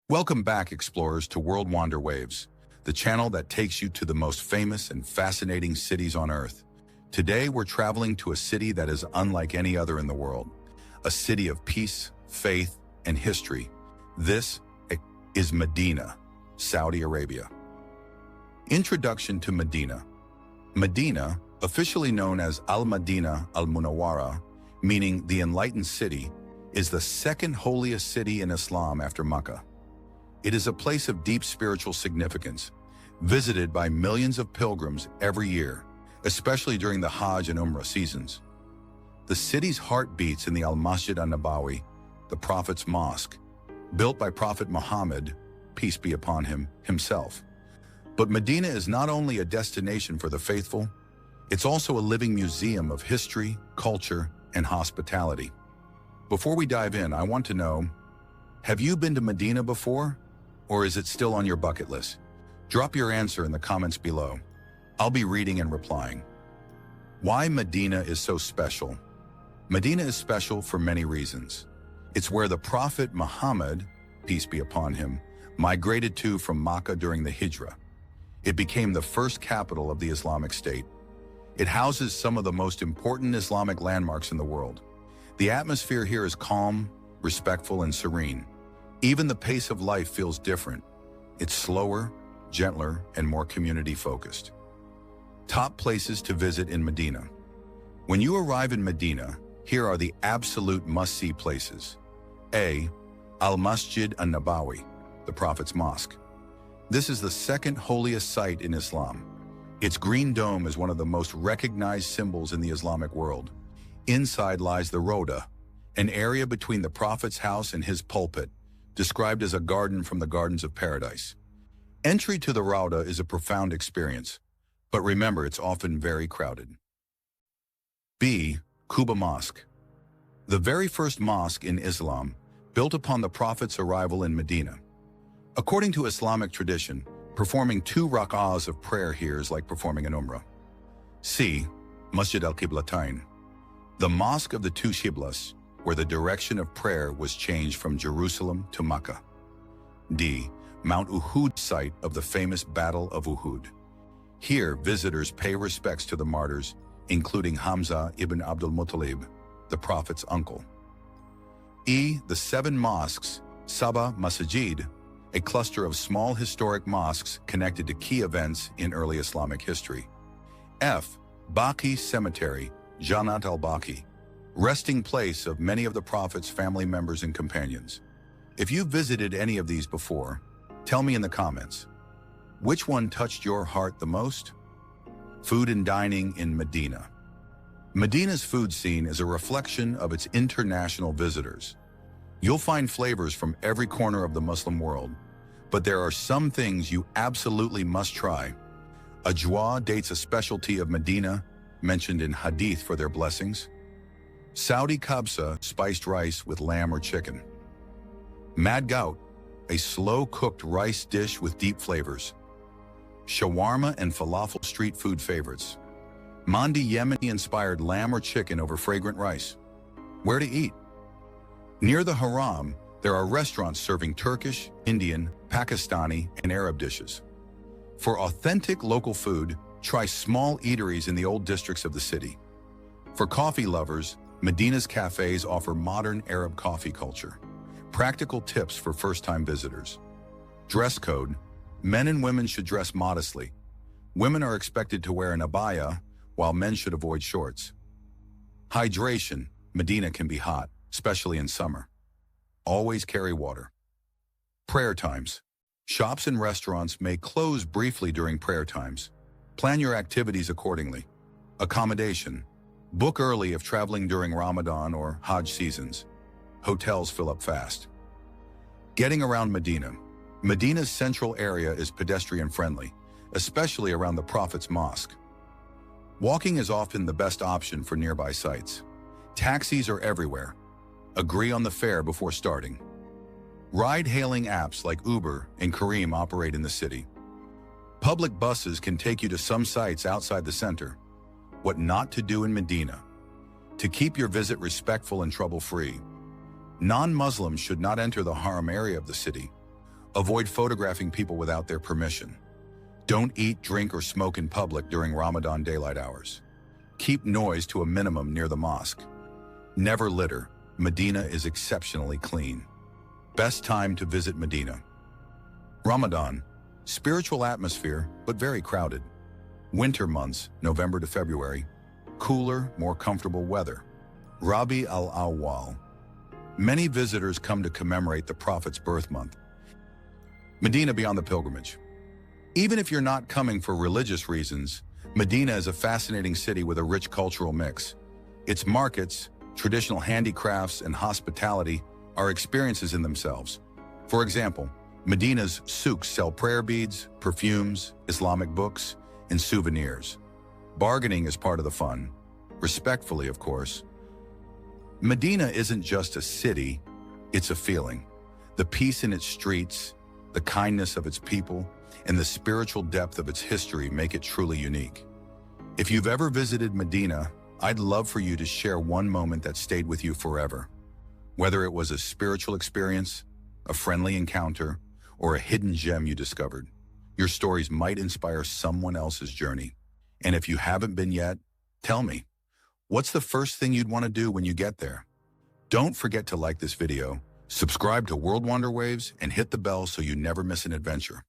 Welcome back, explorers, to World Wander Waves, the channel that takes you to the most famous and fascinating cities on Earth. Today, we're traveling to a city that is unlike any other in the world, a city of peace, faith, and history. This is Medina, Saudi Arabia. Introduction to Medina. Medina, officially known as Al-Madina al-Munawwara, meaning the enlightened city, is the second holiest city in Islam after Mecca. It is a place of deep spiritual significance, visited by millions of pilgrims every year, especially during the Hajj and Umrah seasons. The city's heart beats in the Al-Masjid an-Nabawi, the Prophet's Mosque, built by Prophet Muhammad, peace be upon him, himself. But Medina is not only a destination for the faithful, it's also a living museum of history, culture, and hospitality. Before we dive in, I want to know, have you been to Medina before? Or is it still on your bucket list? Drop your answer in the comments below. I'll be reading and replying. Why Medina is so special? Medina is special for many reasons. It's where the Prophet Muhammad, peace be upon him, migrated to from Mecca during the Hijrah. It became the first capital of the Islamic State. It houses some of the most important Islamic landmarks in the world. The atmosphere here is calm, respectful, and serene. Even the pace of life feels different. It's slower, gentler, and more community-focused. Top places to visit in Medina. When you arrive in Medina, here are the absolute must-see places. A. Al-Masjid an-Nabawi, the Prophet's Mosque. This is the second holiest site in Islam. Its green dome is one of the most recognized symbols in the Islamic world. Inside lies the Rota, an area between the Prophet's house and his pulpit, described as a garden from the gardens of paradise. Entry to the Rota is a profound experience, but remember, it's often very crowded. B. Quba Mosque. The very first mosque in Islam, built upon the Prophet's arrival in Medina. According to Islamic tradition, performing 2 rak'ahs of prayer here is like performing an Umrah. C. Masjid al-Qiblatain. The Mosque of the 2 Qiblas, where the direction of prayer was changed from Jerusalem to Mecca. D. Mount Uhud, site of the famous Battle of Uhud. Here, visitors pay respects to the martyrs, including Hamza ibn Abdul Muttalib, the Prophet's uncle. E. The 7 mosques, Sabah Masjid, a cluster of small historic mosques connected to key events in early Islamic history. F. Baqi Cemetery, Jannat al-Baqi, resting place of many of the Prophet's family members and companions. If you've visited any of these before, tell me in the comments. Which one touched your heart the most? Food and dining in Medina. Medina's food scene is a reflection of its international visitors. You'll find flavors from every corner of the Muslim world, but there are some things you absolutely must try. Ajwa dates a specialty of Medina, mentioned in Hadith for their blessings. Saudi Kabsa, spiced rice with lamb or chicken. Mad Gout, a slow-cooked rice dish with deep flavors. Shawarma and falafel, street food favorites. Mandi, Yemeni-inspired lamb or chicken over fragrant rice. Where to eat? Near the Haram, there are restaurants serving Turkish, Indian, Pakistani, and Arab dishes. For authentic local food, try small eateries in the old districts of the city. For coffee lovers, Medina's cafes offer modern Arab coffee culture. Practical tips for first-time visitors. Dress code. Men and women should dress modestly. Women are expected to wear an abaya, while men should avoid shorts. Hydration. Medina can be hot, especially in summer. Always carry water. Prayer times. Shops and restaurants may close briefly during prayer times. Plan your activities accordingly. Accommodation. Book early if traveling during Ramadan or Hajj seasons. Hotels fill up fast. Getting around Medina. Medina's central area is pedestrian-friendly, especially around the Prophet's Mosque. Walking is often the best option for nearby sites. Taxis are everywhere. Agree on the fare before starting. Ride-hailing apps like Uber and Careem operate in the city. Public buses can take you to some sites outside the center. What not to do in Medina. To keep your visit respectful and trouble-free. Non-Muslims should not enter the Haram area of the city. Avoid photographing people without their permission. Don't eat, drink, or smoke in public during Ramadan daylight hours. Keep noise to a minimum near the mosque. Never litter. Medina is exceptionally clean. Best time to visit Medina. Ramadan, spiritual atmosphere, but very crowded. Winter months, November to February. Cooler, more comfortable weather. Rabi al-Awwal. Many visitors come to commemorate the Prophet's birth month. Medina beyond the pilgrimage. Even if you're not coming for religious reasons, Medina is a fascinating city with a rich cultural mix. Its markets, traditional handicrafts, and hospitality are experiences in themselves. For example, Medina's souks sell prayer beads, perfumes, Islamic books, and souvenirs. Bargaining is part of the fun, respectfully, of course. Medina isn't just a city, it's a feeling. The peace in its streets, the kindness of its people, and the spiritual depth of its history make it truly unique. If you've ever visited Medina, I'd love for you to share one moment that stayed with you forever. Whether it was a spiritual experience, a friendly encounter, or a hidden gem you discovered, your stories might inspire someone else's journey. And if you haven't been yet, tell me, what's the first thing you'd want to do when you get there? Don't forget to like this video, subscribe to World Wonder Waves, and hit the bell so you never miss an adventure.